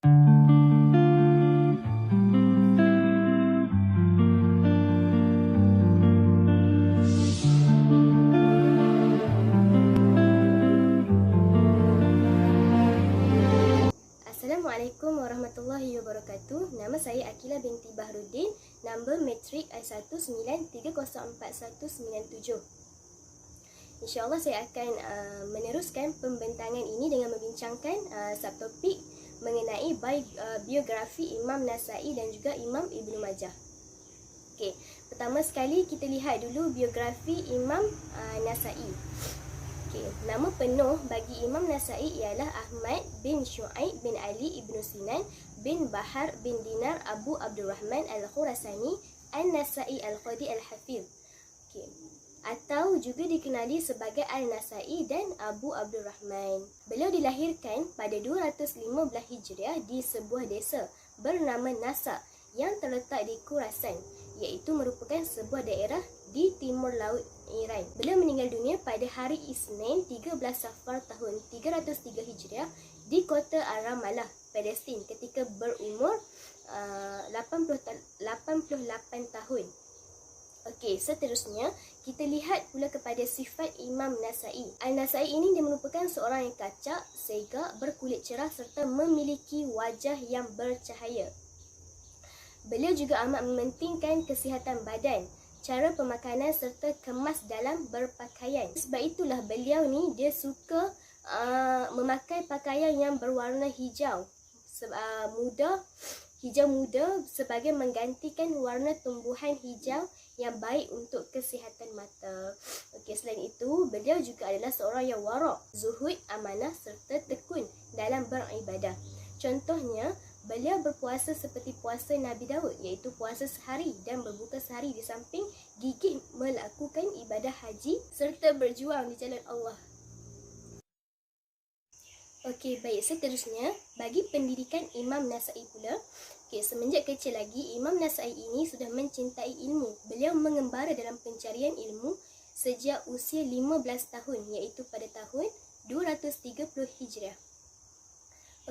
Assalamualaikum warahmatullahi wabarakatuh. Nama saya Akila binti Bahruddin. Nombor matrik I193041197. InsyaAllah saya akan meneruskan pembentangan ini dengan membincangkan subtopik mengenai biografi Imam Nasai dan juga Imam Ibnu Majah. Okey, pertama sekali kita lihat dulu biografi Imam Nasai. Okay. Nama penuh bagi Imam Nasai ialah Ahmad bin Shu'aib bin Ali ibnu Sinan bin Bahar bin Dinar Abu Abdurrahman Al-Khurasani An-Nasai Al-Qadi Al-Hafiz. Okay. Atau juga dikenali sebagai Al-Nasai dan Abu Abdurrahman. Beliau dilahirkan pada 215 Hijriah di sebuah desa bernama Nasa yang terletak di Khurasan, iaitu merupakan sebuah daerah di timur laut Iran. Beliau meninggal dunia pada hari Isnin 13 Safar tahun 303 Hijriah di kota Ar-Ramallah, Palestin ketika berumur 88 tahun. Okey, seterusnya kita lihat pula kepada sifat Imam Nasai. Al-Nasai ini dia merupakan seorang yang kacak, segak, berkulit cerah serta memiliki wajah yang bercahaya. Beliau juga amat mementingkan kesihatan badan, cara pemakanan serta kemas dalam berpakaian. Sebab itulah beliau ni dia suka memakai pakaian yang berwarna hijau muda sebagai menggantikan warna tumbuhan hijau yang baik untuk kesihatan mata. Okey, selain itu beliau juga adalah seorang yang warak, zuhud, amanah serta tekun dalam beribadah. Contohnya, beliau berpuasa seperti puasa Nabi Daud, iaitu puasa sehari dan berbuka sehari di samping gigih melakukan ibadah haji serta berjuang di jalan Allah. Okey, baik, seterusnya bagi pendidikan Imam Nasai pula. Okey, semenjak kecil lagi Imam Nasai ini sudah mencintai ilmu. Beliau mengembara dalam pencarian ilmu sejak usia 15 tahun, iaitu pada tahun 230 Hijriah.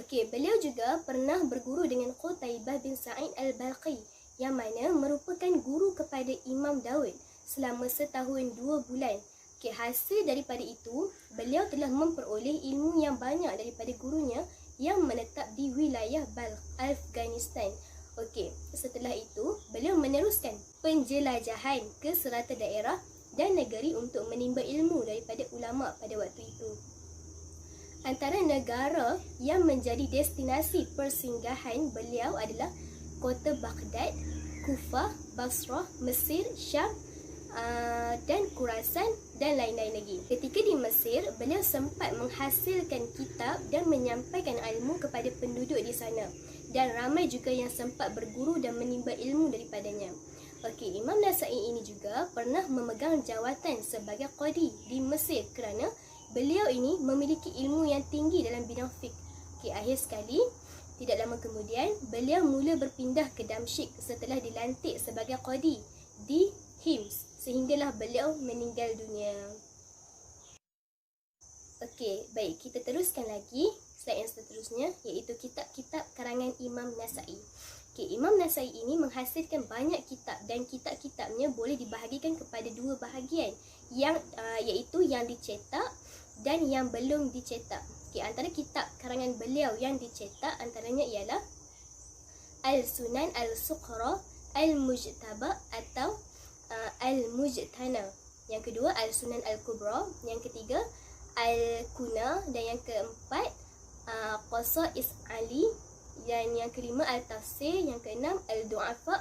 Okey, beliau juga pernah berguru dengan Qutaibah bin Sa'id Al-Balqi yang mana merupakan guru kepada Imam Daud selama setahun 2 bulan. Okey, hasil daripada itu, beliau telah memperoleh ilmu yang banyak daripada gurunya yang menetap di wilayah Balkh, Afghanistan. Okey, setelah itu, beliau meneruskan penjelajahan ke serata daerah dan negeri untuk menimba ilmu daripada ulama pada waktu itu. Antara negara yang menjadi destinasi persinggahan beliau adalah kota Baghdad, Kufah, Basrah, Mesir, Syam dan Khurasan dan lain-lain lagi. Ketika di Mesir, beliau sempat menghasilkan kitab dan menyampaikan ilmu kepada penduduk di sana, dan ramai juga yang sempat berguru dan menimba ilmu daripadanya. Okey, Imam Nasai ini juga pernah memegang jawatan sebagai qadi di Mesir kerana beliau ini memiliki ilmu yang tinggi dalam bidang fiqh. Okey, akhir sekali, tidak lama kemudian, beliau mula berpindah ke Damsyik setelah dilantik sebagai qadi di Hims, sehinggalah beliau meninggal dunia. Okey, baik, kita teruskan lagi slide yang seterusnya, iaitu kitab-kitab karangan Imam Nasai. Okey, Imam Nasai ini menghasilkan banyak kitab dan kitab-kitabnya boleh dibahagikan kepada dua bahagian, iaitu yang dicetak dan yang belum dicetak. Okey, antara kitab karangan beliau yang dicetak antaranya ialah Al-Sunan Al-Suqra, Al-Mujtaba atau Al-Mujtana. Yang kedua Al-Sunan Al-Kubra, yang ketiga Al-Kuna, dan yang keempat Qasa'is Ali, dan yang kelima Al-Tafsir, yang keenam Al-Du'afa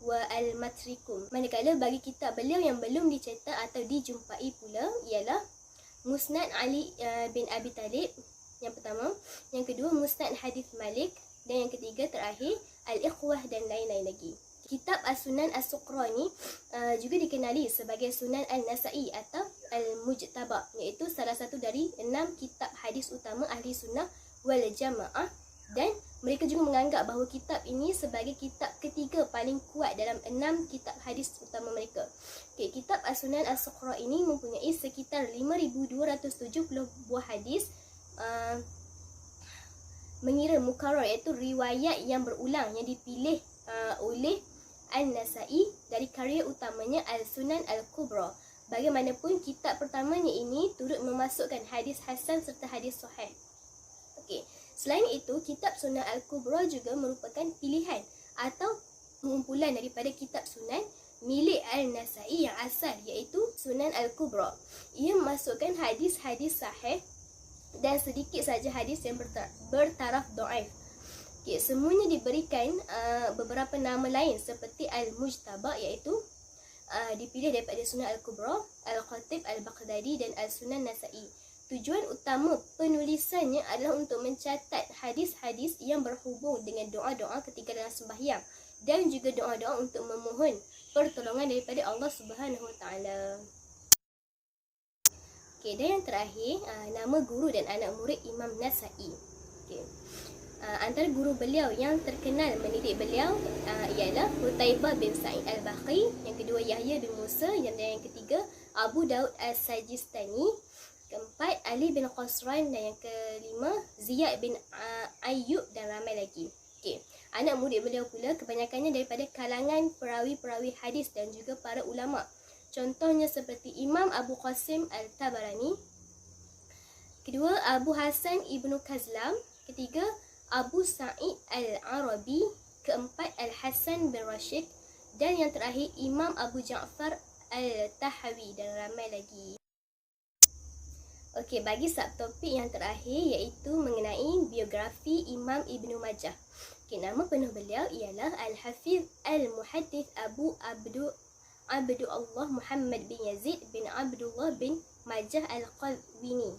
wa Al-Matrikum. Manakala bagi kitab beliau yang belum dicetak atau dijumpai pula ialah Musnad Ali bin Abi Talib yang pertama, yang kedua Musnad Hadith Malik, dan yang ketiga terakhir Al-Ikhwah dan lain-lain lagi. Kitab As-Sunan As-Suqra ni juga dikenali sebagai Sunan Al-Nasai atau Al-Mujtaba, iaitu salah satu dari 6 kitab hadis utama Ahli Sunnah wal Jamaah, dan mereka juga menganggap bahawa kitab ini sebagai kitab ketiga paling kuat dalam 6 kitab hadis utama mereka. Okay, kitab As-Sunan As-Suqra ini mempunyai sekitar 5,270 buah hadis mengira mukarrar, iaitu riwayat yang berulang yang dipilih oleh An-Nasa'i dari karya utamanya Al-Sunan Al-Kubra. Bagaimanapun kitab pertamanya ini turut memasukkan hadis hasan serta hadis sahih. Okey. Selain itu, kitab Sunan Al-Kubra juga merupakan pilihan atau kumpulan daripada kitab Sunan milik Al-Nasa'i yang asal, iaitu Sunan Al-Kubra. Ia memasukkan hadis-hadis sahih dan sedikit saja hadis yang bertaraf dhaif. Okay, semuanya diberikan beberapa nama lain seperti Al-Mujtaba, iaitu dipilih daripada Sunan Al-Kubra, Al-Khatib Al-Baghdadi dan Al-Sunan Nasa'i. Tujuan utama penulisannya adalah untuk mencatat hadis-hadis yang berhubung dengan doa-doa ketika dalam sembahyang dan juga doa-doa untuk memohon pertolongan daripada Allah Subhanahu Wa Taala. Okey, dan yang terakhir, nama guru dan anak murid Imam Nasa'i. Okey. Antara guru beliau yang terkenal mendidik beliau ialah Qutaibah bin Sa'id Al-Baqi, yang kedua Yahya bin Musa, dan yang ketiga Abu Daud As-Sajistani, keempat Ali bin Qasran, dan yang kelima Ziyad bin Ayyub, dan ramai lagi. Okey. Anak murid beliau pula kebanyakannya daripada kalangan perawi-perawi hadis dan juga para ulama. Contohnya seperti Imam Abu Qasim Al-Tabarani, kedua Abu Hasan Ibnu Kazlam, ketiga Abu Sa'id Al-Arabi, keempat Al-Hasan bin Rashid, dan yang terakhir Imam Abu Ja'far Al-Tahawi, dan ramai lagi. Okey, bagi subtopik yang terakhir iaitu mengenai biografi Imam Ibnu Majah. Okey, nama penuh beliau ialah Al-Hafiz Al-Muhaddith Abu Abdullah Muhammad bin Yazid bin Abdullah bin Majah Al-Qazwini.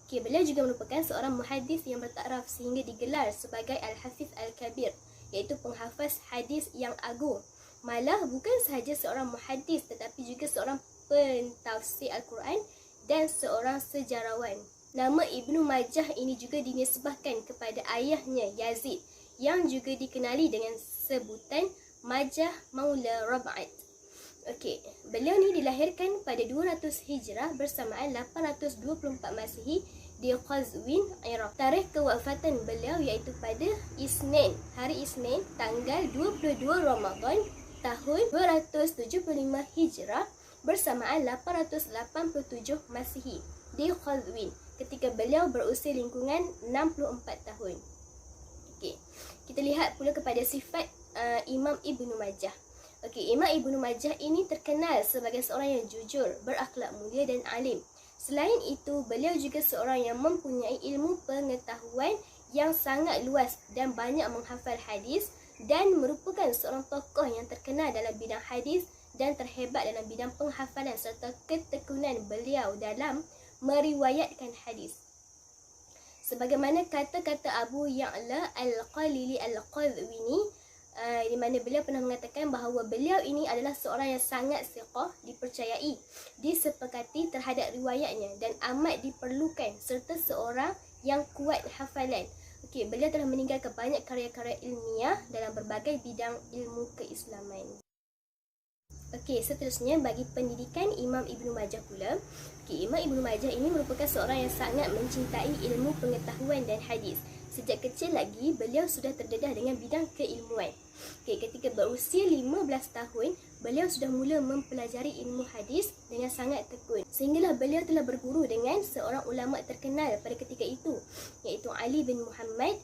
Okey, beliau juga merupakan seorang muhaddis yang bertakraf sehingga digelar sebagai Al-Hafiz Al-Kabir, iaitu penghafaz hadis yang agung. Malah bukan sahaja seorang muhaddis tetapi juga seorang pentafsir Al-Quran dan seorang sejarawan. Nama Ibnu Majah ini juga dinisbahkan kepada ayahnya Yazid, yang juga dikenali dengan sebutan Majah Maula Rab'at. Okey, beliau ni dilahirkan pada 200 Hijrah bersamaan 824 Masihi di Qazwin, Iraq. Tarikh kewafatan beliau iaitu pada Isnin, hari Isnin, tanggal 22 Ramadan tahun 275 Hijrah bersamaan 887 Masihi di Qazwin, ketika beliau berusia lingkungan 64 tahun. Okey, kita lihat pula kepada sifat Imam Ibnu Majah. Okey, Imam Ibnu Majah ini terkenal sebagai seorang yang jujur, berakhlak mulia dan alim. Selain itu, beliau juga seorang yang mempunyai ilmu pengetahuan yang sangat luas dan banyak menghafal hadis, dan merupakan seorang tokoh yang terkenal dalam bidang hadis dan terhebat dalam bidang penghafalan serta ketekunan beliau dalam meriwayatkan hadis. Sebagaimana kata-kata Abu Ya'la Al-Qalili Al-Qazwini, di mana beliau pernah mengatakan bahawa beliau ini adalah seorang yang sangat siqah, dipercayai, disepakati terhadap riwayatnya dan amat diperlukan, serta seorang yang kuat hafalan. Okey, beliau telah meninggalkan banyak karya-karya ilmiah dalam berbagai bidang ilmu keislaman. Okey, seterusnya bagi pendidikan Imam Ibnu Majah pula. Okey, Imam Ibnu Majah ini merupakan seorang yang sangat mencintai ilmu pengetahuan dan hadis. Sejak kecil lagi, beliau sudah terdedah dengan bidang keilmuan. Okey, ketika berusia 15 tahun, beliau sudah mula mempelajari ilmu hadis dengan sangat tekun. Sehinggalah beliau telah berguru dengan seorang ulama terkenal pada ketika itu, iaitu Ali bin Muhammad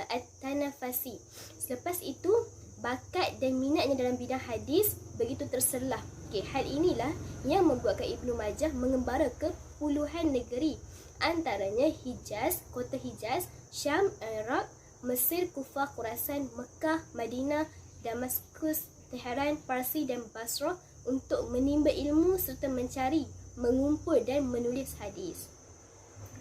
At-Tanafasi. Selepas itu, bakat dan minatnya dalam bidang hadis begitu terserlah. Okey, hal inilah yang membuatkan Ibnu Majah mengembara ke puluhan negeri, antaranya Hijaz, kota Hijaz, Syam, Iraq, Mesir, Kufah, Khurasan, Mekah, Madinah, Damaskus, Tehran, Parsi dan Basrah untuk menimba ilmu serta mencari, mengumpul dan menulis hadis.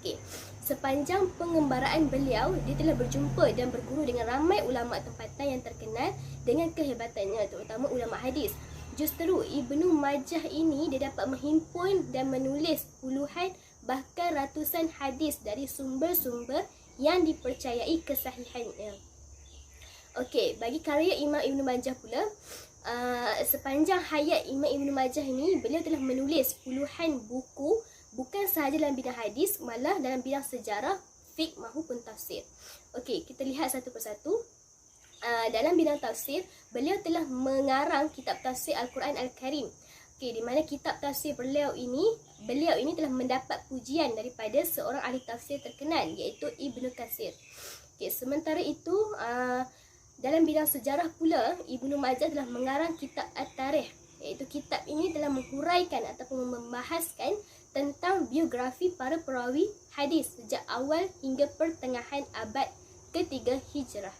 Okey, sepanjang pengembaraan beliau, dia telah berjumpa dan berguru dengan ramai ulama tempatan yang terkenal dengan kehebatannya, terutama ulama hadis. Justru Ibnu Majah ini dia dapat menghimpun dan menulis puluhan bahkan ratusan hadis dari sumber-sumber yang dipercayai kesahihannya. Okey, bagi karya Imam Ibnu Majah pula, sepanjang hayat Imam Ibnu Majah ini, beliau telah menulis puluhan buku, bukan sahaja dalam bidang hadis, malah dalam bidang sejarah, fiqh mahupun tafsir. Okey, kita lihat satu persatu. Dalam bidang tafsir, beliau telah mengarang kitab tafsir Al-Quran Al-Karim. Okey, di mana kitab tafsir beliau ini telah mendapat pujian daripada seorang ahli tafsir terkenal, iaitu Ibnu Katsir. Okey, sementara itu dalam bidang sejarah pula, Ibnu Majah telah mengarang kitab At-Tarikh, iaitu kitab ini telah menghuraikan ataupun membahaskan tentang biografi para perawi hadis sejak awal hingga pertengahan abad ke-3 Hijrah.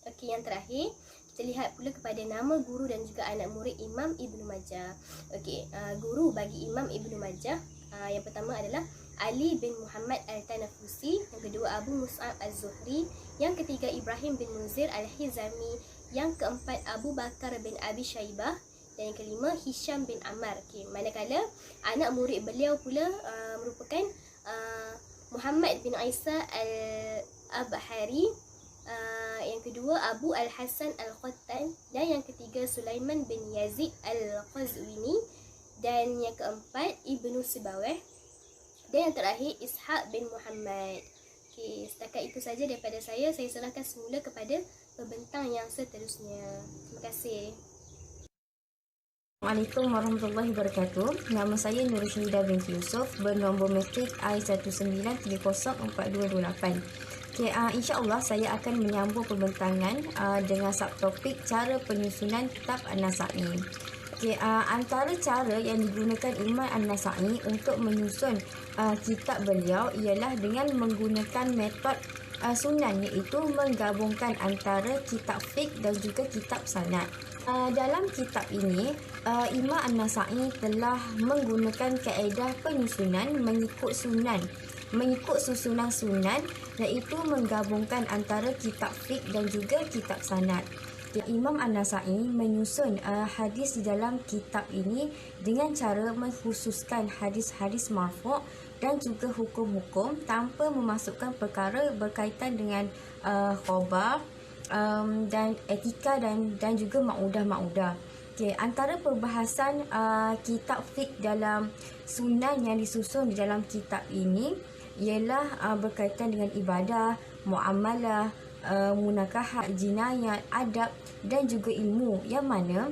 Okey, yang terakhir kita lihat pula kepada nama guru dan juga anak murid Imam Ibnu Majah. Okey, guru bagi Imam Ibnu Majah yang pertama adalah Ali bin Muhammad Al-Tanafusi, yang kedua Abu Mus'ab Az-Zuhri, yang ketiga Ibrahim bin Munzir Al-Hizami, yang keempat Abu Bakar bin Abi Syaibah, dan yang kelima Hisham bin Ammar. Okey, manakala anak murid beliau pula merupakan Muhammad bin Isa Al-Abhari, yang kedua Abu Al-Hasan Al-Qattan, dan yang ketiga Sulaiman bin Yazid Al-Qazwini, dan yang keempat Ibnu Sibawayh, dan yang terakhir Ishaq bin Muhammad. Okey, setakat itu saja daripada saya. Saya serahkan semula kepada pembentang yang seterusnya. Terima kasih. Assalamualaikum warahmatullahi wabarakatuh. Nama saya Nur Syahida binti Yusof, bernombor matrik I19304228. Okay, insya-Allah saya akan menyambung pembentangan dengan subtopik cara penyusunan kitab An-Nasa'i. Okay, antara cara yang digunakan Imam An-Nasa'i untuk menyusun kitab beliau ialah dengan menggunakan metod sunan, iaitu menggabungkan antara kitab fiqh dan juga kitab sanad. Dalam kitab ini, Imam An-Nasa'i telah menggunakan kaedah penyusunan mengikut susunan sunan, iaitu menggabungkan antara kitab fiqh dan juga kitab sanad. Imam An-Nasa'i menyusun hadis di dalam kitab ini dengan cara mengkhususkan hadis-hadis marfu' dan juga hukum-hukum tanpa memasukkan perkara berkaitan dengan khabar dan etika dan juga ma'udah. Okay, antara perbahasan kitab fiqh dalam sunan yang disusun di dalam kitab ini ialah berkaitan dengan ibadah, muamalah, munakahat, jinayat, adab dan juga ilmu, yang mana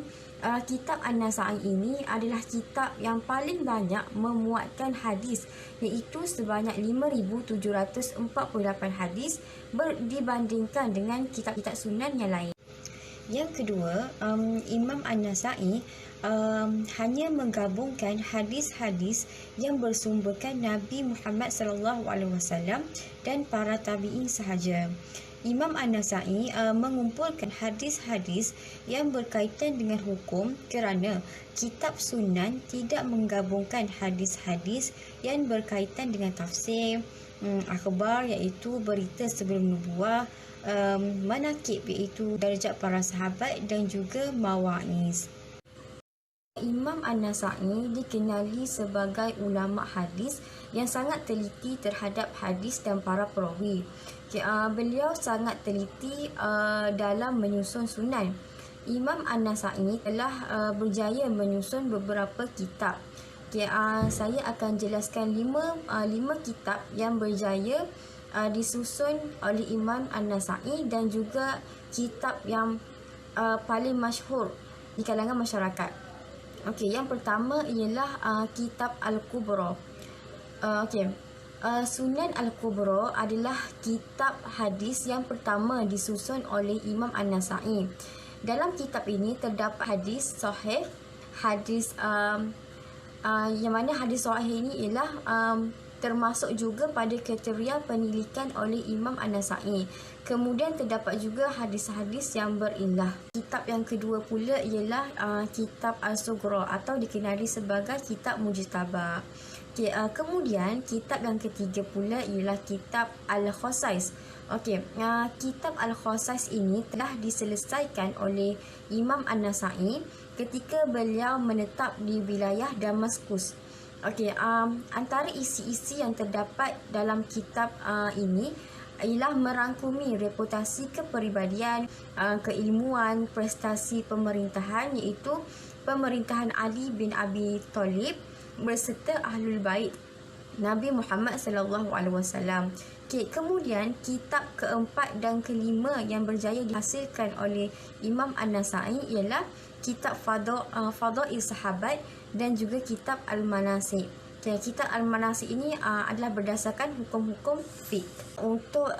kitab An-Nasa'i ini adalah kitab yang paling banyak memuatkan hadis, iaitu sebanyak 5,748 hadis dibandingkan dengan kitab-kitab sunan yang lain. Yang kedua, Imam An-Nasa'i hanya menggabungkan hadis-hadis yang bersumberkan Nabi Muhammad SAW dan para tabi'in sahaja. Imam An-Nasa'i mengumpulkan hadis-hadis yang berkaitan dengan hukum kerana kitab sunan tidak menggabungkan hadis-hadis yang berkaitan dengan tafsir, akhbar iaitu berita sebelum nubuah, manaqib iaitu darjat para sahabat dan juga mawa'iz. Imam An-Nasa'i dikenali sebagai ulama hadis yang sangat teliti terhadap hadis dan para perawi. Beliau sangat teliti dalam menyusun sunan. Imam An-Nasa'i telah berjaya menyusun beberapa kitab. Saya akan jelaskan lima kitab yang berjaya disusun oleh Imam An-Nasa'i dan juga kitab yang paling masyhur di kalangan masyarakat. Okey, yang pertama ialah kitab Al-Kubra. Sunan Al-Kubra adalah kitab hadis yang pertama disusun oleh Imam An-Nasa'i. Dalam kitab ini terdapat hadis sahih, hadis yang mana hadis sahih ini ialah termasuk juga pada kriteria penilikan oleh Imam An-Nasa'i. Kemudian terdapat juga hadis-hadis yang berillah. Kitab yang kedua pula ialah kitab Al-Sughra atau dikenali sebagai kitab Mujtaba. Kemudian kitab yang ketiga pula ialah kitab Al-Khosais. Kitab Al-Khosais ini telah diselesaikan oleh Imam An-Nasa'i ketika beliau menetap di wilayah Damaskus. Antara isi-isi yang terdapat dalam kitab ini ialah merangkumi reputasi kepribadian, keilmuan, prestasi pemerintahan, iaitu pemerintahan Ali bin Abi Thalib berserta Ahlul Bait, Nabi Muhammad sallallahu alaihi wasallam. Okay, kemudian kitab keempat dan kelima yang berjaya dihasilkan oleh Imam An-Nasa'i ialah kitab Fadail Sahabat dan juga kitab Al-Manasik. Okay, kitab Al-Manasik ini adalah berdasarkan hukum-hukum fiqh. Untuk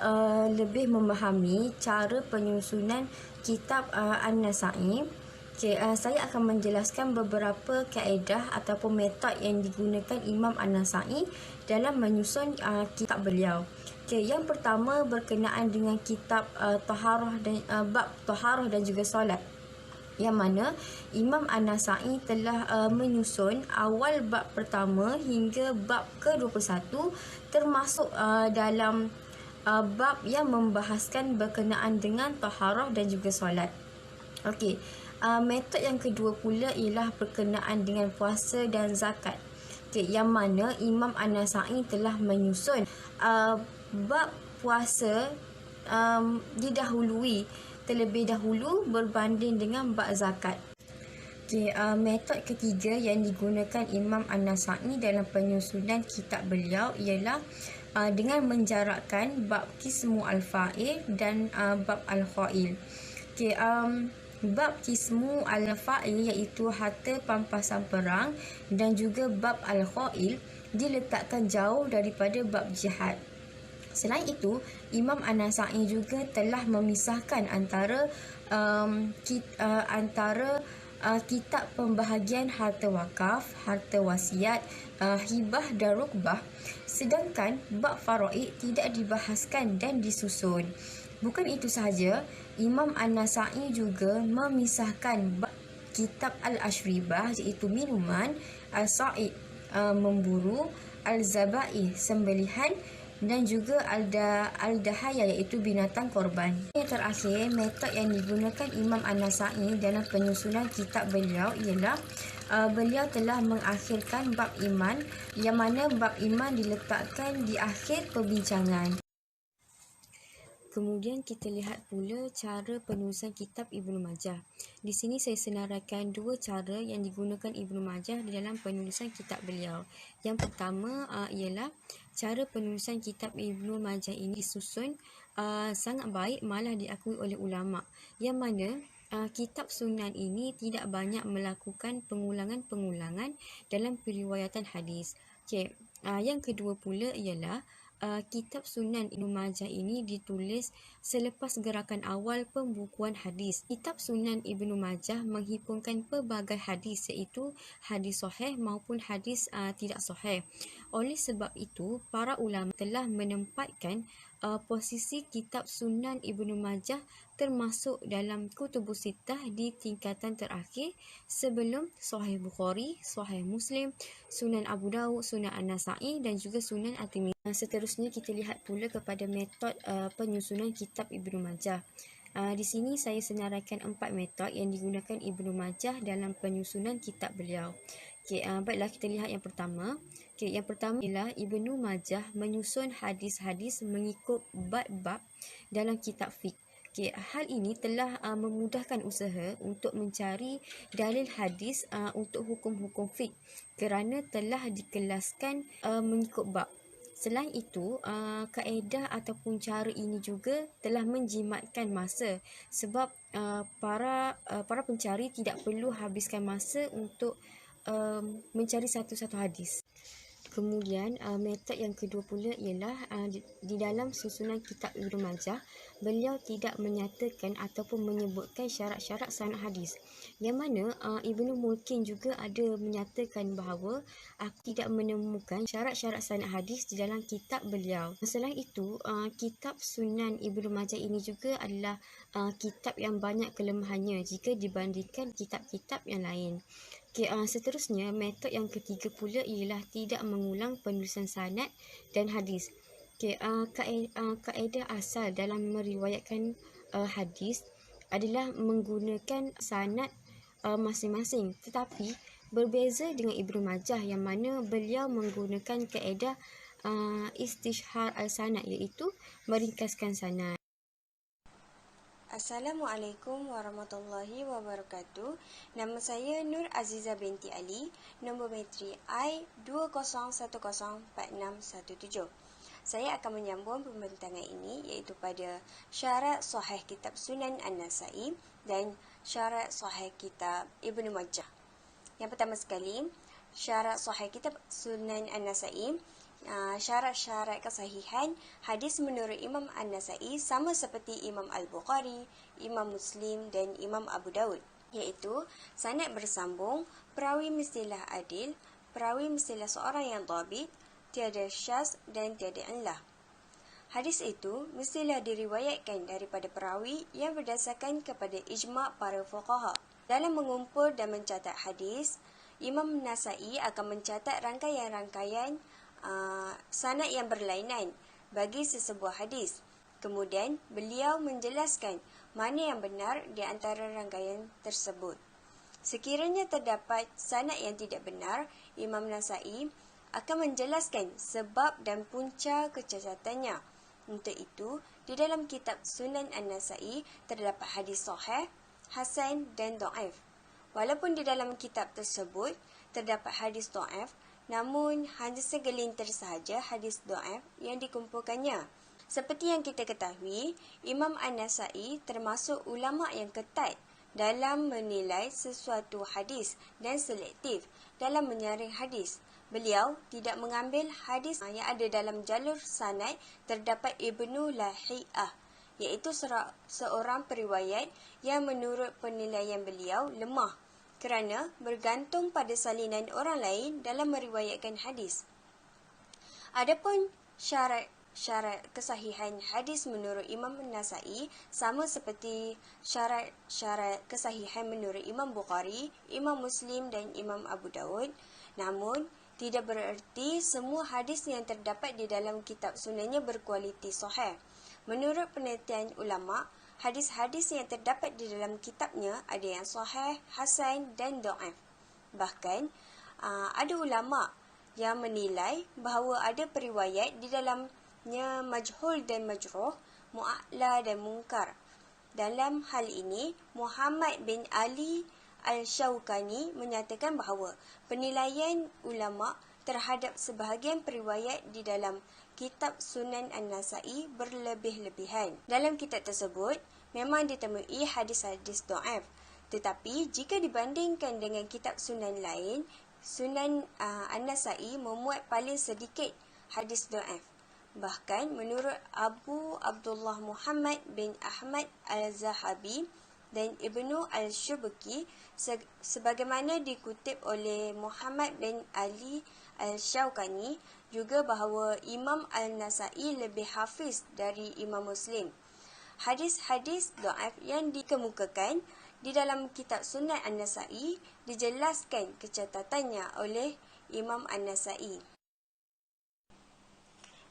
lebih memahami cara penyusunan kitab An-Nasa'i, saya akan menjelaskan beberapa kaedah ataupun metod yang digunakan Imam An-Nasa'i dalam menyusun kitab beliau. Yang pertama berkenaan dengan kitab taharah dan bab taharah dan juga solat, yang mana Imam An-Nasa'i telah menyusun awal bab pertama hingga bab ke-21, termasuk dalam bab yang membahaskan berkenaan dengan taharah dan juga solat. Okey, metod yang kedua pula ialah berkenaan dengan puasa dan zakat. Yang mana Imam An-Nasa'i telah menyusun bab puasa didahului terlebih dahulu berbanding dengan bab zakat. Metod ketiga yang digunakan Imam An-Nasa'i dalam penyusunan kitab beliau ialah dengan menjarakkan bab Qismu Al-Fa'il dan bab Al-Khail. Bab Qismu Al-Fa'il iaitu harta pampasan perang dan juga bab Al-Khail diletakkan jauh daripada bab jihad. Selain itu, Imam An-Nasa'i juga telah memisahkan antara kitab pembahagian harta wakaf, harta wasiat, hibah dan rukbah, sedangkan bab faraid tidak dibahaskan dan disusun. Bukan itu sahaja, Imam An-Nasa'i juga memisahkan bab kitab Al-Ashribah iaitu minuman, Al-Sa'id memburu, Al-Zaba'i sembelihan dan juga Al-Dahaya iaitu binatang korban. Yang terakhir, metod yang digunakan Imam An-Nasa'i dalam penyusunan kitab beliau ialah beliau telah mengakhirkan bab iman, yang mana bab iman diletakkan di akhir perbincangan. Kemudian kita lihat pula cara penulisan kitab Ibnu Majah. Di sini saya senaraikan dua cara yang digunakan Ibnu Majah di dalam penulisan kitab beliau. Yang pertama ialah cara penulisan kitab Ibnu Majah ini disusun sangat baik, malah diakui oleh ulama, yang mana kitab sunan ini tidak banyak melakukan pengulangan-pengulangan dalam periwayatan hadis. Yang kedua pula ialah kitab Sunan Ibnu Majah ini ditulis selepas gerakan awal pembukuan hadis. Kitab Sunan Ibnu Majah menghimpunkan pelbagai hadis, iaitu hadis sahih maupun hadis tidak sahih. Oleh sebab itu, para ulama telah menempatkan posisi kitab Sunan Ibnu Majah termasuk dalam Kutubus Sittah di tingkatan terakhir sebelum Sahih Bukhari, Sahih Muslim, Sunan Abu Dawud, Sunan An-Nasa'i dan juga Sunan At-Tirmidzi. Seterusnya kita lihat pula kepada metod penyusunan kitab Ibnu Majah. Di sini saya senaraikan 4 metod yang digunakan Ibnu Majah dalam penyusunan kitab beliau. Baiklah, kita lihat yang pertama. Yang pertama ialah Ibnu Majah menyusun hadis-hadis mengikut bab-bab dalam kitab fiqh. Hal ini telah memudahkan usaha untuk mencari dalil hadis untuk hukum-hukum fiqh kerana telah dikelaskan mengikut bab. Selain itu, kaedah ataupun cara ini juga telah menjimatkan masa, sebab para pencari tidak perlu habiskan masa untuk mencari satu-satu hadis. Kemudian metod yang kedua pula ialah di dalam susunan kitab Ibnu Majah, beliau tidak menyatakan ataupun menyebutkan syarat-syarat sanad hadis, yang mana Ibnu Mulkin juga ada menyatakan bahawa aku tidak menemukan syarat-syarat sanad hadis di dalam kitab beliau. Selain itu, kitab Sunan Ibnu Majah ini juga adalah kitab yang banyak kelemahannya jika dibandingkan kitab-kitab yang lain. Seterusnya, metod yang ketiga pula ialah tidak mengulang penulisan sanad dan hadis. Kaedah asal dalam meriwayatkan hadis adalah menggunakan sanad masing-masing, tetapi berbeza dengan Ibnu Majah yang mana beliau menggunakan kaedah istishhar al-sanad, iaitu meringkaskan sanad. Assalamualaikum warahmatullahi wabarakatuh. Nama saya Nur Aziza binti Ali, nombor metri I20104617. Saya akan menyambung pembintangan ini iaitu pada syarat sahih kitab Sunan An-Nasa'i dan syarat sahih kitab Ibnu Majah. Yang pertama sekali, syarat sahih kitab Sunan An-Nasa'i. Syarat-syarat kesahihan hadis menurut Imam An-Nasa'i sama seperti Imam Al-Bukhari, Imam Muslim dan Imam Abu Daud, iaitu sanad bersambung, perawi mestilah adil, perawi mestilah seorang yang dhabit, tiada syaz dan tiada illah. Hadis itu mestilah diriwayatkan daripada perawi yang berdasarkan kepada ijma' para fuqaha. Dalam mengumpul dan mencatat hadis, Imam Nasa'i akan mencatat rangkaian-rangkaian sanad yang berlainan bagi sesebuah hadis. Kemudian, beliau menjelaskan mana yang benar di antara rangkaian tersebut. Sekiranya terdapat sanad yang tidak benar, Imam Nasa'i akan menjelaskan sebab dan punca kecacatannya. Untuk itu, di dalam kitab Sunan An-Nasa'i terdapat hadis sahih, hasan dan dhaif. Walaupun di dalam kitab tersebut terdapat hadis dhaif, namun hanya segelintir sahaja hadis dhaif yang dikumpulkannya. Seperti yang kita ketahui, Imam An-Nasa'i termasuk ulama yang ketat dalam menilai sesuatu hadis dan selektif dalam menyaring hadis. Beliau tidak mengambil hadis yang ada dalam jalur sanad terdapat Ibnu Lahiyah, iaitu seorang periwayat yang menurut penilaian beliau lemah kerana bergantung pada salinan orang lain dalam meriwayatkan hadis. Adapun syarat kesahihan hadis menurut Imam Nasa'i sama seperti syarat kesahihan menurut Imam Bukhari, Imam Muslim dan Imam Abu Daud. Namun, tidak bererti semua hadis yang terdapat di dalam kitab sunannya berkualiti sahih. Menurut penelitian ulama', hadis-hadis yang terdapat di dalam kitabnya ada yang sahih, hasan dan dhaif. Bahkan, ada ulama' yang menilai bahawa ada periwayat di dalamnya majhul dan majruh, mu'alla dan munkar. Dalam hal ini, Muhammad bin Ali Al-Shawkani menyatakan bahawa penilaian ulama' terhadap sebahagian periwayat di dalam kitab Sunan An-Nasa'i berlebih-lebihan. Dalam kitab tersebut, memang ditemui hadis-hadis dhaif. Tetapi, jika dibandingkan dengan kitab Sunan lain, Sunan An-Nasa'i memuat paling sedikit hadis dhaif. Bahkan, menurut Abu Abdullah Muhammad bin Ahmad Al-Zahabi dan Ibnu Al-Shubki, sebagaimana dikutip oleh Muhammad bin Ali Al-Shawkani, juga bahawa Imam Al-Nasa'i lebih hafiz dari Imam Muslim. Hadis-hadis dhaif yang dikemukakan di dalam kitab Sunan An-Nasa'i dijelaskan kecatatannya oleh Imam An-Nasa'i.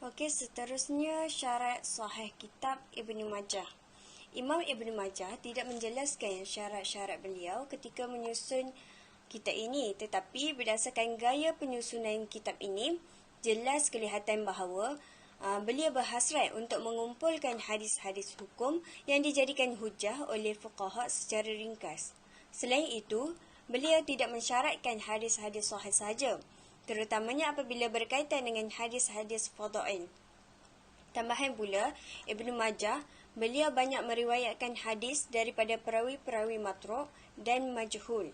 Okey, seterusnya syarat sahih kitab Ibnu Majah. Imam Ibnu Majah tidak menjelaskan syarat-syarat beliau ketika menyusun kitab ini, tetapi berdasarkan gaya penyusunan kitab ini, jelas kelihatan bahawa beliau berhasrat untuk mengumpulkan hadis-hadis hukum yang dijadikan hujah oleh fuqaha secara ringkas. Selain itu, beliau tidak mensyaratkan hadis-hadis sahih sahaja, terutamanya apabila berkaitan dengan hadis-hadis fadail. Tambahan pula, Ibnu Majah, beliau banyak meriwayatkan hadis daripada perawi-perawi matruk dan majhul.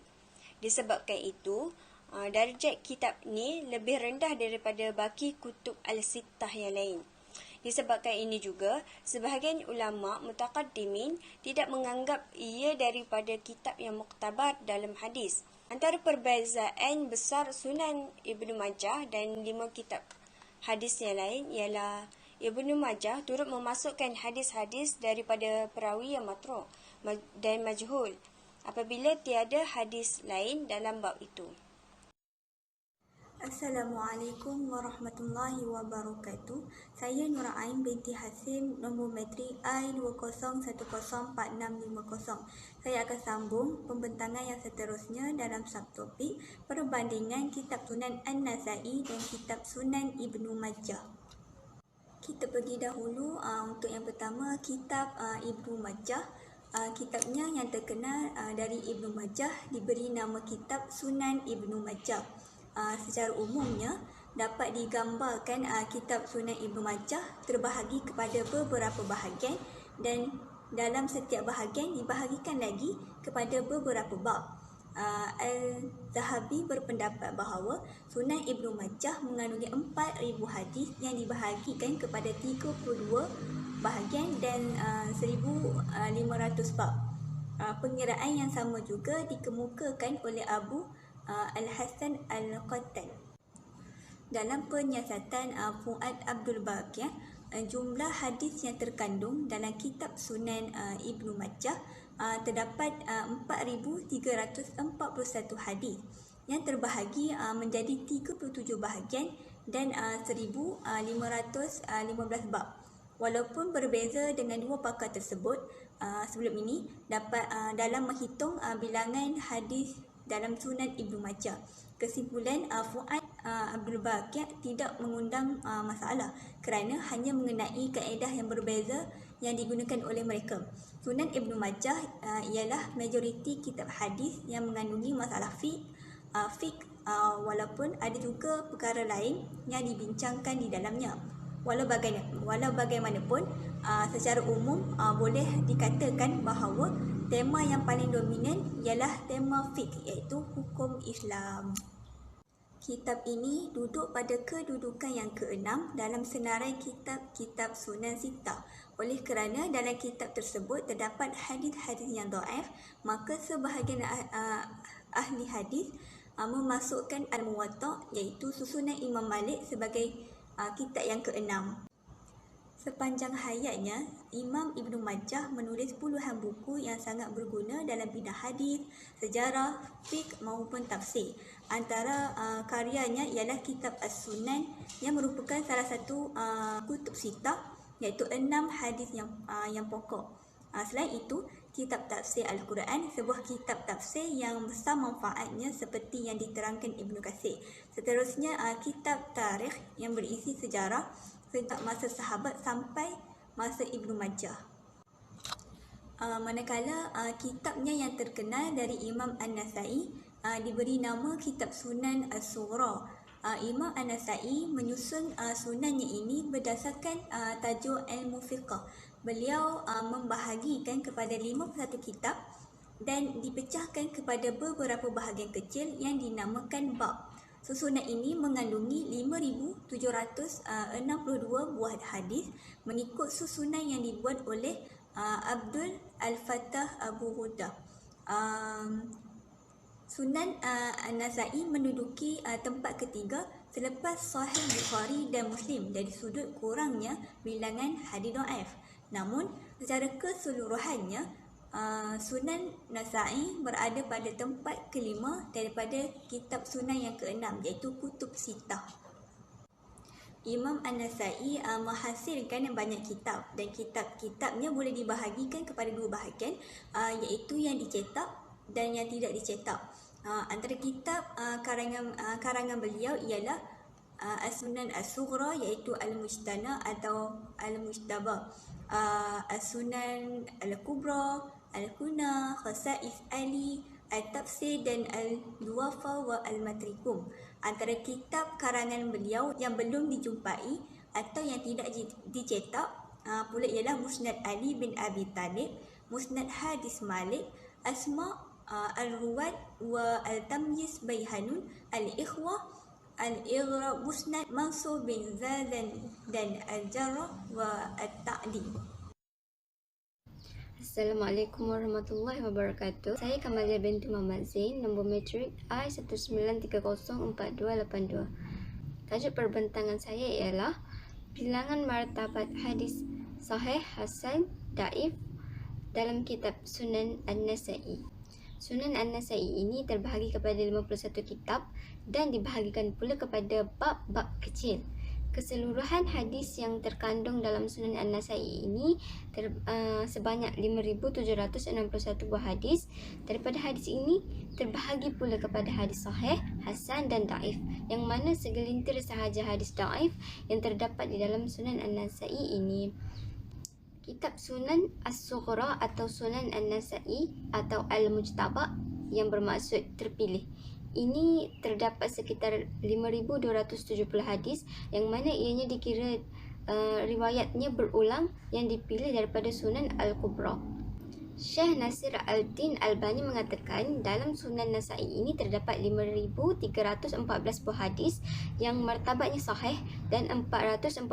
Disebabkan itu, darjat kitab ni lebih rendah daripada baki kutub al-sittah yang lain. Disebabkan ini juga, sebahagian ulama' mutaqaddimin tidak menganggap ia daripada kitab yang muktabar dalam hadis. Antara perbezaan besar Sunan Ibnu Majah dan 5 kitab hadis yang lain ialah Ibnu Majah turut memasukkan hadis-hadis daripada perawi yang matruk dan majhul apabila tiada hadis lain dalam bab itu. Assalamualaikum warahmatullahi wabarakatuh. Saya Nur Ain binti Hasim, nombor metrik I20104650. Saya akan sambung pembentangan yang seterusnya dalam subtopik perbandingan kitab Sunan An-Nasa'i dan kitab Sunan Ibnu Majah. Kita pergi dahulu untuk yang pertama, kitab Ibnu Majah. Kitabnya yang terkenal dari Ibnu Majah diberi nama kitab Sunan Ibnu Majah. Secara umumnya dapat digambarkan kitab Sunan Ibnu Majah terbahagi kepada beberapa bahagian dan dalam setiap bahagian dibahagikan lagi kepada beberapa bab. Al-Zahabi berpendapat bahawa Sunan Ibnu Majah mengandungi 4,000 hadis yang dibahagikan kepada 32 bahagian dan 1,500 bab. Pengiraan yang sama juga dikemukakan oleh Abu Al-Hasan Al-Qattan. Dalam penyiasatan Fuad Abdul Baqi, jumlah hadis yang terkandung dalam kitab Sunan Ibnu Majah terdapat 4,341 hadis yang terbahagi menjadi 37 bahagian dan 1,515 bab. Walaupun berbeza dengan dua pakar tersebut sebelum ini dapat dalam menghitung bilangan hadis dalam Sunan Ibnu Majah. Kesimpulan Fuad Abdul Baqi tidak mengundang masalah kerana hanya mengenai kaedah yang berbeza yang digunakan oleh mereka. Sunan Ibnu Majah ialah majoriti kitab hadis yang mengandungi masalah fiqh, walaupun ada juga perkara lain yang dibincangkan di dalamnya. Walau bagaimanapun, secara umum boleh dikatakan bahawa tema yang paling dominan ialah tema fiqh, iaitu hukum Islam. Kitab ini duduk pada kedudukan yang ke-6 dalam senarai kitab-kitab Sunan Sittah. Oleh kerana dalam kitab tersebut terdapat hadis-hadis yang dhaif, maka sebahagian ahli hadis memasukkan Al-Muwatta, iaitu susunan Imam Malik, sebagai kitab yang ke-6. Sepanjang hayatnya, Imam Ibnu Majah menulis puluhan buku yang sangat berguna dalam bidang hadis, sejarah, fiqh maupun tafsir. Antara karyanya ialah kitab As-Sunan yang merupakan salah satu kutub sittah, iaitu 6 hadis yang pokok. Selain itu, kitab tafsir Al-Quran, sebuah kitab tafsir yang besar manfaatnya seperti yang diterangkan Ibnu Katsir. Seterusnya, kitab tarikh yang berisi sejarah sejak masa sahabat sampai masa Ibnu Majah. Manakala kitabnya yang terkenal dari Imam An-Nasai diberi nama kitab Sunan As-Sughra. Imam An-Nasai menyusun sunannya ini berdasarkan tajuk ilmu fiqh. Beliau membahagikan kepada 51 kitab dan dipecahkan kepada beberapa bahagian kecil yang dinamakan bab. Susunan ini mengandungi 5,762 buah hadis mengikut susunan yang dibuat oleh Abdul Al-Fattah Abu Huda. Sunan An-Nasai menduduki tempat ketiga selepas Sahih Bukhari dan Muslim dari sudut kurangnya bilangan hadis dhaif. Namun, secara keseluruhannya, Sunan Nasai berada pada tempat kelima daripada kitab Sunan yang ke-6, iaitu Kutub Sittah. Imam An-Nasai menghasilkan banyak kitab dan kitab-kitabnya boleh dibahagikan kepada dua bahagian, iaitu yang dicetak dan yang tidak dicetak. Antara kitab karangan beliau ialah As-Sunan As-Sughra, iaitu Al-Mujtana atau Al-Mujtaba, As-Sunan Al-Kubra, Al-Kuna, Khasa'is Ali, Al-Tafsir dan Al-Duwafa wa Al-Matrikum. Antara kitab karangan beliau yang belum dijumpai atau yang tidak dicetak pula ialah Musnad Ali bin Abi Talib, Musnad Hadis Malik, Asma' Al-Ruwad wa Al-Tamyiz Bayhanun, Al-Ikhwah, Al-Ighra, Musnad Mansur bin Zadan dan Al-Jarrah wa Al-Ta'di. Assalamualaikum warahmatullahi wabarakatuh. Saya Kamalia binti Muhammad Zain, nombor matrik I19304282. Tajuk perbentangan saya ialah bilangan martabat hadis sahih, hasan, daif dalam kitab Sunan An-Nasai. Sunan An-Nasai ini terbahagi kepada 51 kitab dan dibahagikan pula kepada bab-bab kecil. Keseluruhan hadis yang terkandung dalam Sunan An-Nasai ini sebanyak 5,761 buah hadis. Daripada hadis ini terbahagi pula kepada hadis sahih, hasan dan daif, yang mana segelintir sahaja hadis daif yang terdapat di dalam Sunan An-Nasai ini. Kitab Sunan As-Sughra atau Sunan An-Nasa'i atau Al-Mujtaba yang bermaksud terpilih. Ini terdapat sekitar 5,270 hadis yang mana ianya dikira riwayatnya berulang yang dipilih daripada Sunan Al-Kubra. Syekh Nasir Al-Din Albani mengatakan dalam Sunan Nasa'i ini terdapat 5,314 buah hadis yang martabatnya sahih dan 447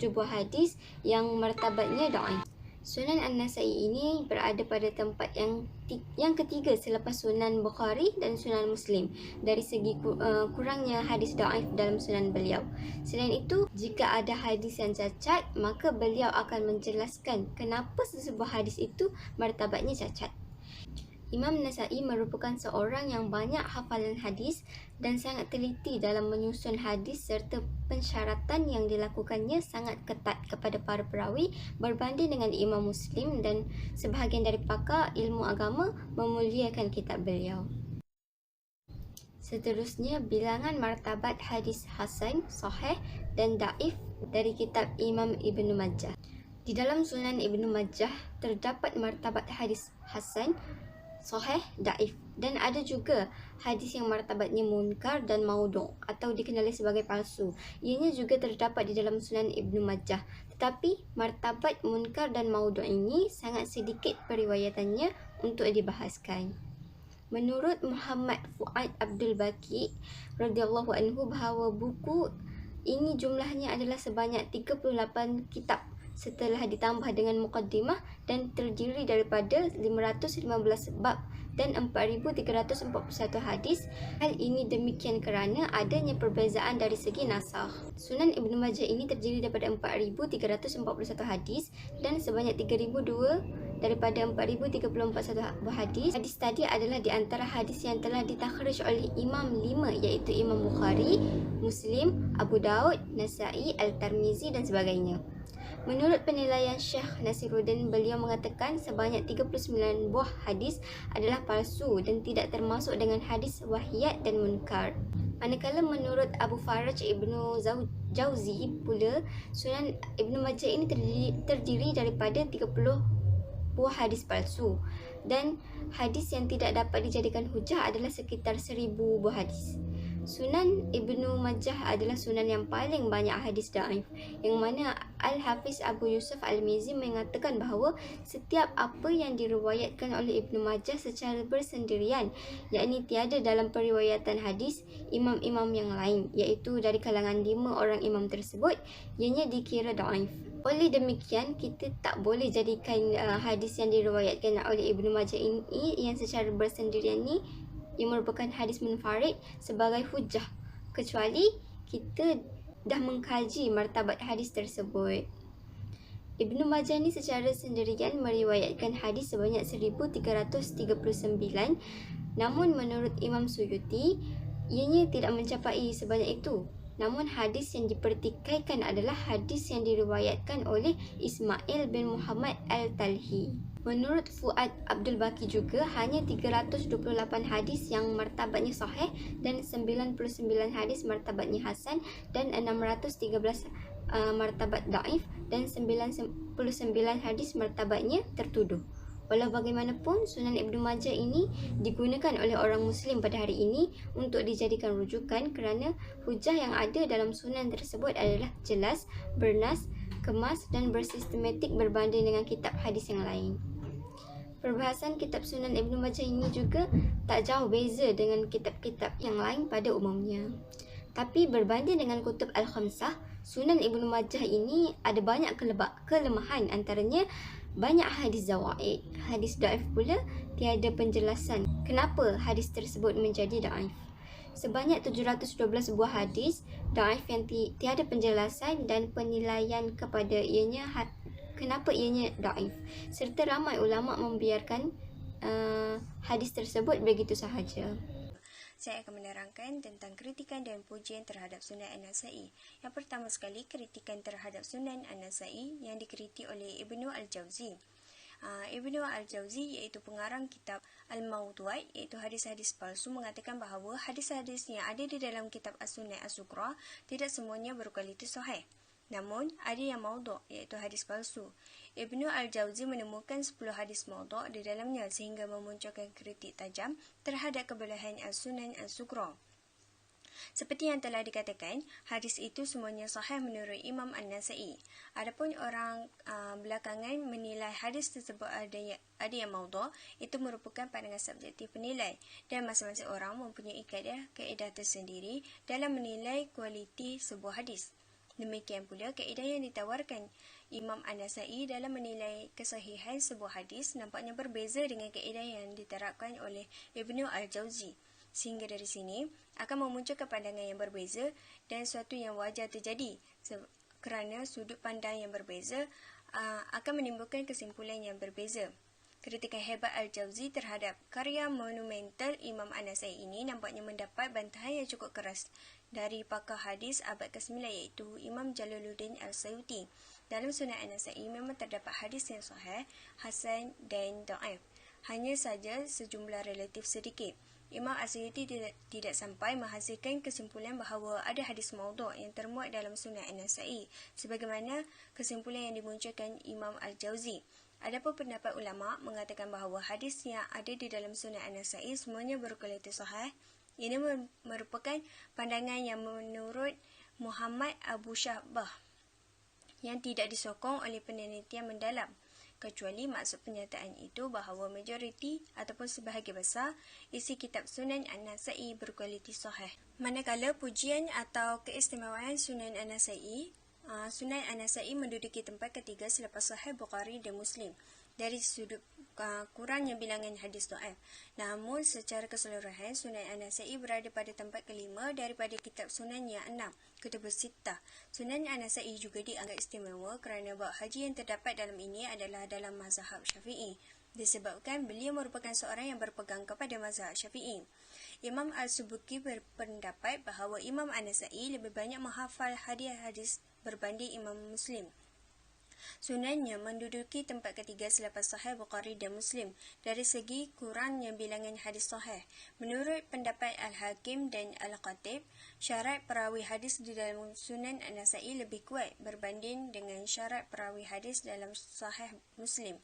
buah hadis yang martabatnya dhaif. Sunan An-Nasa'i ini berada pada tempat yang ketiga selepas Sunan Bukhari dan Sunan Muslim dari segi kurangnya hadis dhaif dalam sunan beliau. Selain itu, jika ada hadis yang cacat, maka beliau akan menjelaskan kenapa sesebuah hadis itu martabatnya cacat. Imam Nasa'i merupakan seorang yang banyak hafalan hadis dan sangat teliti dalam menyusun hadis serta pensyaratan yang dilakukannya sangat ketat kepada para perawi berbanding dengan Imam Muslim, dan sebahagian dari pakar ilmu agama memuliakan kitab beliau. Seterusnya, bilangan martabat hadis hasan, sahih dan daif dari kitab Imam Ibn Majah. Di dalam Sunan Ibn Majah terdapat martabat hadis hasan, sahih, daif, dan ada juga hadis yang martabatnya munkar dan maudhu' atau dikenali sebagai palsu. Ianya juga terdapat di dalam Sunan Ibn Majah. Tetapi martabat munkar dan maudhu' ini sangat sedikit periwayatannya untuk dibahaskan. Menurut Muhammad Fuad Abdul Baqi radhiyallahu anhu bahawa buku ini jumlahnya adalah sebanyak 38 kitab setelah ditambah dengan muqaddimah dan terdiri daripada 515 bab dan 4,341 hadis. Hal ini demikian kerana adanya perbezaan dari segi nasakh. Sunan Ibn Majah ini terdiri daripada 4,341 hadis dan sebanyak 3,002 daripada 4,341 hadis. Hadis tadi adalah di antara hadis yang telah ditakhrij oleh Imam 5 iaitu Imam Bukhari, Muslim, Abu Daud, Nasa'i, Al-Tirmizi dan sebagainya. Menurut penilaian Syekh Nasiruddin, beliau mengatakan sebanyak 39 buah hadis adalah palsu dan tidak termasuk dengan hadis wahiyat dan munkar. Manakala menurut Abu Faraj Ibnu Jauzi pula, Sunan Ibnu Majah ini terdiri daripada 30 buah hadis palsu dan hadis yang tidak dapat dijadikan hujah adalah sekitar 1,000 buah hadis. Sunan Ibnu Majah adalah sunan yang paling banyak hadis dhaif, yang mana Al-Hafiz Abu Yusuf Al-Mizi mengatakan bahawa setiap apa yang diriwayatkan oleh Ibnu Majah secara bersendirian, yakni tiada dalam periwayatan hadis imam-imam yang lain, iaitu dari kalangan 5 orang imam tersebut, ianya dikira dhaif. Oleh demikian, kita tak boleh jadikan hadis yang diriwayatkan oleh Ibnu Majah ini yang secara bersendirian ni yang merupakan hadis munfarid sebagai hujah, kecuali kita dah mengkaji martabat hadis tersebut. Ibnu Majah ni secara sendirian meriwayatkan hadis sebanyak 1,339, namun menurut Imam Suyuti, ianya tidak mencapai sebanyak itu. Namun hadis yang dipertikaikan adalah hadis yang diriwayatkan oleh Ismail bin Muhammad Al-Talhi. Menurut Fuad Abdul Baqi juga, hanya 328 hadis yang martabatnya sahih dan 99 hadis martabatnya hasan dan 613 martabat daif dan 99 hadis martabatnya tertuduh. Walau bagaimanapun, Sunan Ibnu Majah ini digunakan oleh orang Muslim pada hari ini untuk dijadikan rujukan kerana hujah yang ada dalam sunan tersebut adalah jelas, bernas, kemas dan bersistematik berbanding dengan kitab hadis yang lain. Perbahasan kitab Sunan Ibnu Majah ini juga tak jauh beza dengan kitab-kitab yang lain pada umumnya. Tapi berbanding dengan kutub Al-Khamsah, Sunan Ibnu Majah ini ada banyak kelemahan, antaranya banyak hadis zawaid. Hadis daif pula tiada penjelasan kenapa hadis tersebut menjadi daif. Sebanyak 712 buah hadis daif yang tiada penjelasan dan penilaian kepada ianya kenapa ianya daif, serta ramai ulama membiarkan hadis tersebut begitu sahaja. Saya akan menerangkan tentang kritikan dan pujian terhadap Sunan An-Nasa'i. Yang pertama sekali, kritikan terhadap Sunan An-Nasa'i yang dikritik oleh Ibnu Al-Jauzi. Ibnu Al-Jauzi iaitu pengarang kitab Al-Mawdu'at, iaitu hadis-hadis palsu, mengatakan bahawa hadis-hadis yang ada di dalam kitab As-Sunan As-Sughra tidak semuanya berkualiti sahih. Namun, ada yang maudhu', iaitu hadis palsu. Ibnu Al-Jauzi menemukan 10 hadis maudhu' di dalamnya sehingga memunculkan kritik tajam terhadap kebolehan As-Sunan As-Sughra. Seperti yang telah dikatakan, hadis itu semuanya sahih menurut Imam An-Nasa'i. Adapun orang belakangan menilai hadis tersebut ada yang maudhu', itu merupakan pandangan subjektif penilai dan masing-masing orang mempunyai kaedah tersendiri dalam menilai kualiti sebuah hadis. Demikian pula kaedah yang ditawarkan Imam An-Nasa'i dalam menilai kesahihan sebuah hadis nampaknya berbeza dengan kaedah yang diterapkan oleh Ibnu Al-Jauzi. Sehingga dari sini akan memunculkan pandangan yang berbeza dan suatu yang wajar terjadi kerana sudut pandang yang berbeza akan menimbulkan kesimpulan yang berbeza. Kritikan hebat Al-Jauzi terhadap karya monumental Imam An-Nasa'i ini nampaknya mendapat bantahan yang cukup keras dari pakar hadis abad ke-9 iaitu Imam Jalaluddin Al-Suyuti. Dalam Sunan An-Nasa'i memang terdapat hadis yang sahih, hasan dan dhaif. Hanya saja sejumlah relatif sedikit. Imam Al-Suyuti tidak sampai menghasilkan kesimpulan bahawa ada hadis maudhu' yang termuat dalam Sunan An-Nasa'i sebagaimana kesimpulan yang dimunculkan Imam Al-Jauzi. Adapun pendapat ulama mengatakan bahawa hadis yang ada di dalam Sunan An-Nasa'i semuanya berkualiti sahih. Ini merupakan pandangan yang menurut Muhammad Abu Syahbah yang tidak disokong oleh penelitian mendalam, kecuali maksud pernyataan itu bahawa majoriti ataupun sebahagian besar isi kitab Sunan An-Nasa'i berkualiti sahih. Manakala pujian atau keistimewaan Sunan An-Nasa'i, Sunan An-Nasa'i menduduki tempat ketiga selepas Sahih Bukhari dan Muslim dari sudut kurangnya bilangan hadis dhaif. Namun secara keseluruhan Sunan An-Nasa'i berada pada tempat kelima daripada kitab Sunan yang 6, Kutubus Sittah. Sunan An-Nasa'i juga dianggap istimewa kerana bab haji yang terdapat dalam ini adalah dalam mazhab Syafi'i, disebabkan beliau merupakan seorang yang berpegang kepada mazhab Syafi'i. Imam Al-Subuki berpendapat bahawa Imam An-Nasa'i lebih banyak menghafal hadis-hadis berbanding Imam Muslim. Sunannya menduduki tempat ketiga selepas Sahih Bukhari dan Muslim dari segi kurangnya bilangan hadis sahih. Menurut pendapat Al-Hakim dan Al-Khatib, syarat perawi hadis di dalam Sunan An-Nasa'i lebih kuat berbanding dengan syarat perawi hadis dalam Sahih Muslim.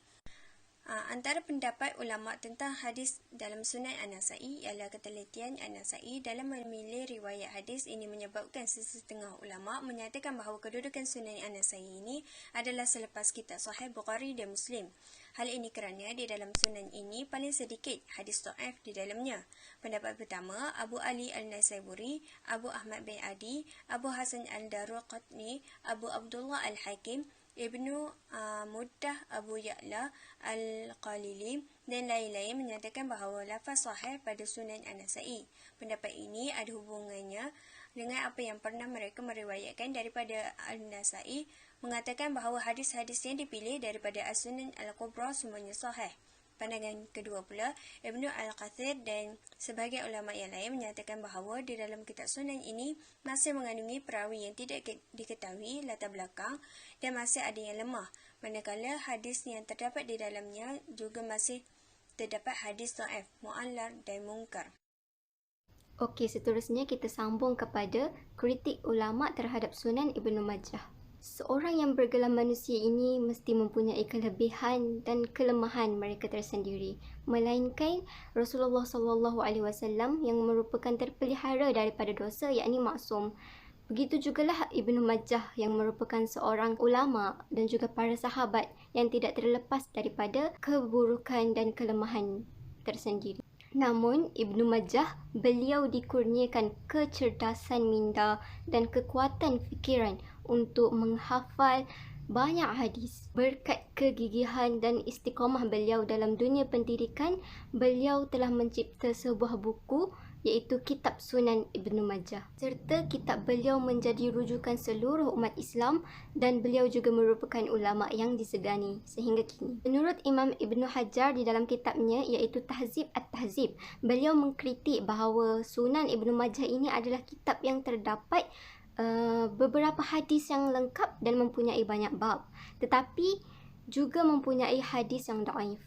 Antara pendapat ulama tentang hadis dalam Sunan An-Nasa'i ialah ketelitian An-Nasa'i dalam memilih riwayat hadis. Ini menyebabkan sesetengah ulama menyatakan bahawa kedudukan Sunan An-Nasa'i ini adalah selepas kitab Sahih Bukhari dan Muslim. Hal ini kerana di dalam sunan ini paling sedikit hadis dhaif di dalamnya. Pendapat pertama, Abu Ali Al-Naisaburi, Abu Ahmad bin Adi, Abu Hasan Al-Daruqutni, Abu Abdullah Al-Hakim, Ibnu Muddah, Abu Ya'la Al-Qalili dan lain-lain menyatakan bahawa lafaz sahih pada Sunan An-Nasa'i. Pendapat ini ada hubungannya dengan apa yang pernah mereka meriwayatkan daripada An-Nasa'i, mengatakan bahawa hadis-hadis yang dipilih daripada As-Sunan Al-Kubra semuanya sahih. Pandangan kedua pula, Ibnu Al-Qathir dan sebahagian ulama yang lain menyatakan bahawa di dalam kitab sunan ini masih mengandungi perawi yang tidak diketahui latar belakang dan masih ada yang lemah, manakala hadis yang terdapat di dalamnya juga masih terdapat hadis dhaif, mu'allal dan munkar. Okey, seterusnya kita sambung kepada kritik ulama terhadap Sunan Ibnu Majah. Seorang yang bergelar manusia ini mesti mempunyai kelebihan dan kelemahan mereka tersendiri, melainkan Rasulullah SAW yang merupakan terpelihara daripada dosa, yakni maksum. Begitu jugalah Ibnu Majah yang merupakan seorang ulama dan juga para sahabat yang tidak terlepas daripada keburukan dan kelemahan tersendiri. Namun, Ibnu Majah, beliau dikurniakan kecerdasan minda dan kekuatan fikiran untuk menghafal banyak hadis. Berkat kegigihan dan istiqamah beliau dalam dunia pendidikan, beliau telah mencipta sebuah buku iaitu Kitab Sunan Ibnu Majah. Serta kitab beliau menjadi rujukan seluruh umat Islam dan beliau juga merupakan ulama yang disegani sehingga kini. Menurut Imam Ibnu Hajar di dalam kitabnya iaitu Tahzib At-Tahzib, beliau mengkritik bahawa Sunan Ibnu Majah ini adalah kitab yang terdapat beberapa hadis yang lengkap dan mempunyai banyak bab, tetapi juga mempunyai hadis yang dhaif.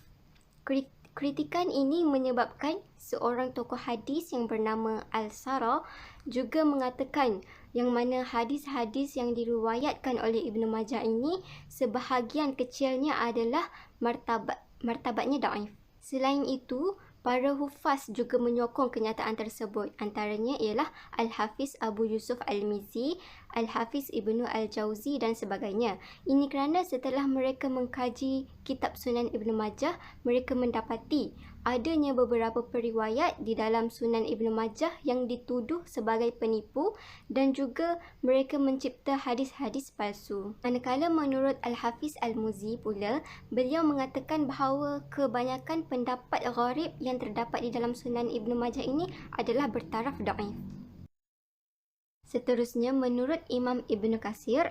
Kritikan ini menyebabkan seorang tokoh hadis yang bernama Al-Sara juga mengatakan yang mana hadis-hadis yang diriwayatkan oleh Ibnu Majah ini sebahagian kecilnya adalah martabatnya dhaif. Selain itu, para hufaz juga menyokong kenyataan tersebut. Antaranya ialah Al-Hafiz Abu Yusuf Al-Mizzi, Al-Hafiz Ibnu Al-Jauzi dan sebagainya. Ini kerana setelah mereka mengkaji kitab Sunan Ibnu Majah, mereka mendapati adanya beberapa periwayat di dalam Sunan Ibnu Majah yang dituduh sebagai penipu dan juga mereka mencipta hadis-hadis palsu. Manakala menurut Al-Hafiz Al-Muzzi pula, beliau mengatakan bahawa kebanyakan pendapat gharib yang terdapat di dalam Sunan Ibnu Majah ini adalah bertaraf dhaif. Seterusnya, menurut Imam Ibn Katsir,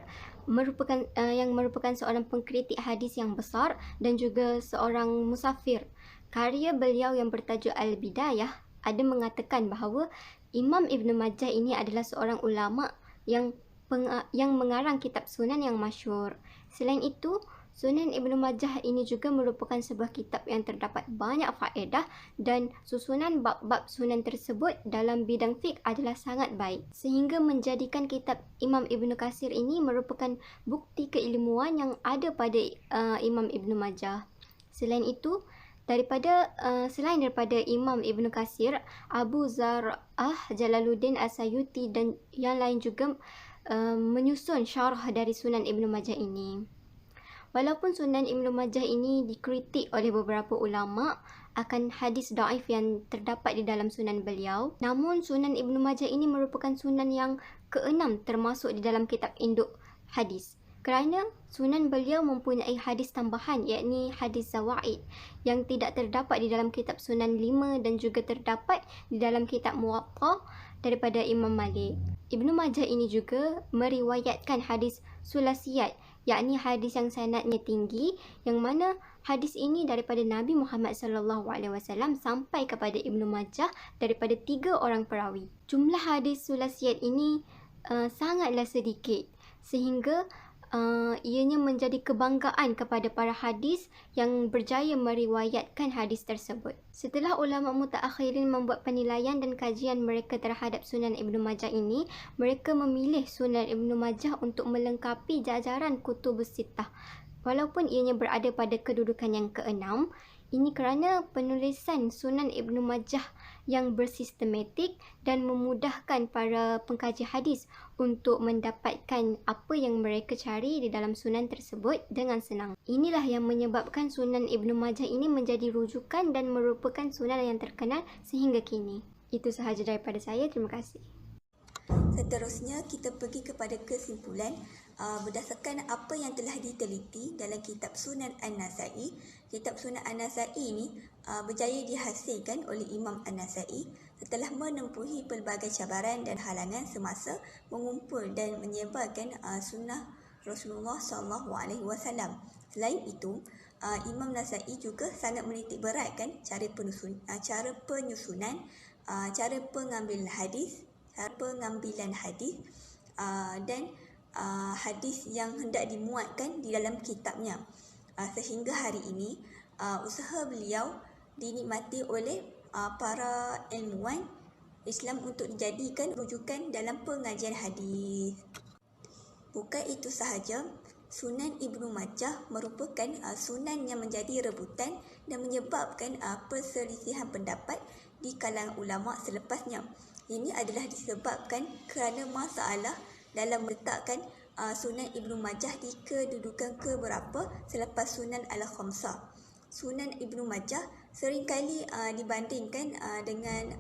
yang merupakan seorang pengkritik hadis yang besar dan juga seorang musafir, karya beliau yang bertajuk Al-Bidayah ada mengatakan bahawa Imam Ibn Majah ini adalah seorang ulama yang mengarang kitab sunan yang masyhur. Selain itu, Sunan Ibnu Majah ini juga merupakan sebuah kitab yang terdapat banyak faedah dan susunan bab-bab sunan tersebut dalam bidang fiqh adalah sangat baik, sehingga menjadikan kitab Imam Ibn Katsir ini merupakan bukti keilmuan yang ada pada Imam Ibnu Majah. Selain daripada Imam Ibn Katsir, Abu Zar'ah Jalaluddin As-Sayuti dan yang lain juga menyusun syarah dari Sunan Ibnu Majah ini. Walaupun Sunan Ibnu Majah ini dikritik oleh beberapa ulama akan hadis dhaif yang terdapat di dalam sunan beliau, namun Sunan Ibnu Majah ini merupakan sunan yang ke-6 termasuk di dalam kitab induk hadis. Kerana sunan beliau mempunyai hadis tambahan, yakni hadis zawaid yang tidak terdapat di dalam kitab Sunan 5 dan juga terdapat di dalam kitab Muwatta daripada Imam Malik. Ibnu Majah ini juga meriwayatkan hadis sulasiyat, yakni hadis yang sanadnya tinggi, yang mana hadis ini daripada Nabi Muhammad SAW sampai kepada Ibnu Majah daripada 3 orang perawi. Jumlah hadis sulasiyat ini sangatlah sedikit, sehingga ianya menjadi kebanggaan kepada para hadis yang berjaya meriwayatkan hadis tersebut. Setelah ulama mutaakhirin membuat penilaian dan kajian mereka terhadap Sunan Ibnu Majah ini, mereka memilih Sunan Ibnu Majah untuk melengkapi jajaran Kutubus Sittah. Walaupun ianya berada pada kedudukan yang ke-6, ini kerana penulisan Sunan Ibnu Majah yang bersistematik dan memudahkan para pengkaji hadis untuk mendapatkan apa yang mereka cari di dalam sunan tersebut dengan senang. Inilah yang menyebabkan Sunan Ibnu Majah ini menjadi rujukan dan merupakan sunan yang terkenal sehingga kini. Itu sahaja daripada saya. Terima kasih. Seterusnya, kita pergi kepada kesimpulan berdasarkan apa yang telah diteliti dalam kitab Sunan An-Nasa'i. Kitab Sunan An-Nasa'i ini berjaya dihasilkan oleh Imam An-Nasa'i setelah menempuhi pelbagai cabaran dan halangan semasa mengumpul dan menyebarkan sunnah Rasulullah SAW. Selain itu, Imam Nasa'i juga sangat menitik beratkan cara penyusunan, cara pengambilan hadis dan hadis yang hendak dimuatkan di dalam kitabnya. Sehingga hari ini, usaha beliau dinikmati oleh para ilmuwan Islam untuk dijadikan rujukan dalam pengajian hadis. Bukan itu sahaja, Sunan Ibnu Majah merupakan sunan yang menjadi rebutan dan menyebabkan perselisihan pendapat di kalangan ulama selepasnya. Ini adalah disebabkan kerana masalah dalam meletakkan Sunan Ibnu Majah di kedudukan keberapa selepas Sunan Al-Khamsah. Sunan Ibnu Majah seringkali dibandingkan dengan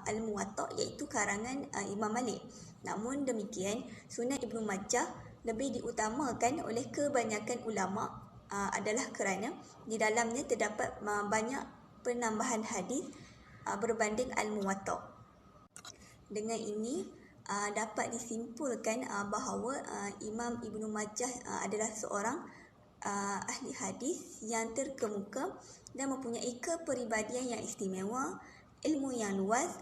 Al-Muwatta, iaitu karangan Imam Malik. Namun demikian, Sunan Ibnu Majah lebih diutamakan oleh kebanyakan ulama adalah kerana di dalamnya terdapat banyak penambahan hadis berbanding Al-Muwatta. Dengan ini dapat disimpulkan bahawa Imam Ibnu Majah adalah seorang ahli hadis yang terkemuka dan mempunyai kepribadian yang istimewa, ilmu yang luas,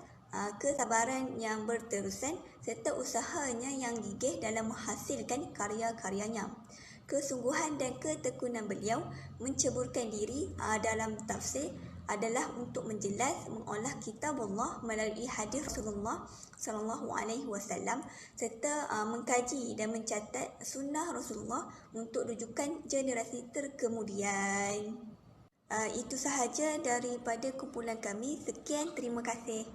kesabaran yang berterusan serta usahanya yang gigih dalam menghasilkan karya-karyanya. Kesungguhan dan ketekunan beliau menceburkan diri dalam tafsir adalah untuk menjelas mengolah kitab Allah melalui hadis Rasulullah sallallahu alaihi wasallam serta mengkaji dan mencatat sunnah Rasulullah untuk rujukan generasi terkemudian. Itu sahaja daripada kumpulan kami. Sekian, terima kasih.